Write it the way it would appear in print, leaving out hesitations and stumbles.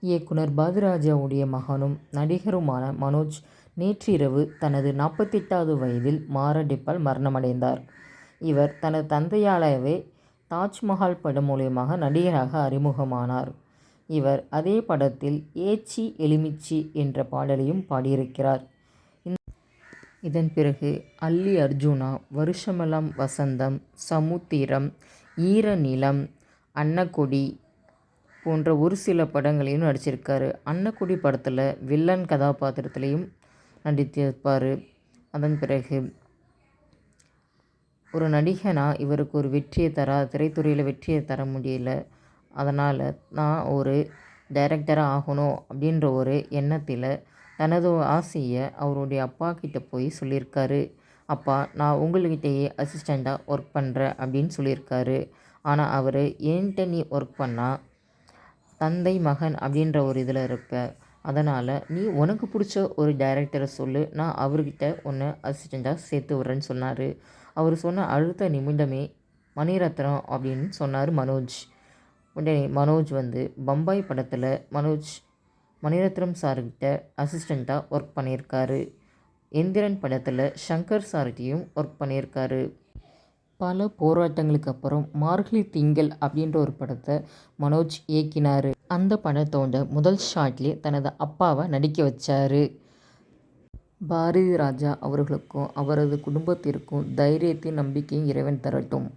இயக்குனர் பாரதிராஜாவுடைய மகனும் நடிகருமான மனோஜ் நேற்றிரவு தனது 48வது வயதில் மாரடைப்பால் மரணமடைந்தார். இவர் தனது தந்தையாலேயே தாஜ்மஹால் படம் மூலமாக நடிகராக அறிமுகமானார். இவர் அதே படத்தில் ஏச்சி எலுமிச்சி என்ற பாடலையும் பாடியிருக்கிறார். இதன் பிறகு அல்லி அர்ஜுனா, வருஷமெல்லாம் வசந்தம், சமுத்திரம், ஈரநிலம், அன்னக்கொடி போன்ற ஒரு சில படங்களையும் நடிச்சிருக்காரு. அன்னக்கொடி படத்தில் வில்லன் கதாபாத்திரத்திலையும் நடித்திருப்பார். அதன் பிறகு ஒரு நடிகனாக இவருக்கு ஒரு வெற்றியை திரைத்துறையில் வெற்றியை தர முடியல. அதனால் நான் ஒரு டைரக்டராக ஆகணும் அப்படின்ற ஒரு எண்ணத்தில் தனது ஆசையை அவருடைய அப்பா கிட்ட போய் சொல்லியிருக்காரு. அப்பா, நான் உங்கள்கிட்டயே அசிஸ்டண்ட்டாக ஒர்க் பண்ணுறேன் அப்படின்னு சொல்லியிருக்காரு. ஆனால் அவர் என்கிட்ட நீ ஒர்க் பண்ணால் தந்தை மகன் அப்படின்ற ஒரு இதில் இருப்ப. அதனால் நீ உனக்கு பிடிச்ச ஒரு டைரக்டரை சொல்லு, நான் அவர்கிட்ட உன்னை அசிஸ்டண்ட்டாக சேர்த்து விட்றேன்னு சொன்னார். அவர் சொன்ன அடுத்த நிமிடமே மணிரத்னம் அப்படின்னு சொன்னார் மனோஜ். உடனே மனோஜ் பம்பாய் படத்தில் மணிரத்னம் சார்கிட்ட அசிஸ்டண்ட்டாக ஒர்க் பண்ணியிருக்காரு. எந்திரன் படத்தில் சங்கர் சார்கிட்டையும் ஒர்க் பண்ணியிருக்காரு. பல போராட்டங்களுக்கு அப்புறம் மார்கழி திங்கள் அப்படின்ற ஒரு படத்தை மனோஜ் இயக்கினார். அந்த படத்தோட முதல் ஷாட்லேயே தனது அப்பாவை நடிக்க வச்சார். பாரதிராஜா அவர்களுக்கும் அவரது குடும்பத்திற்கும் தைரியத்தையும் நம்பிக்கையும் இறைவன் தரட்டும்.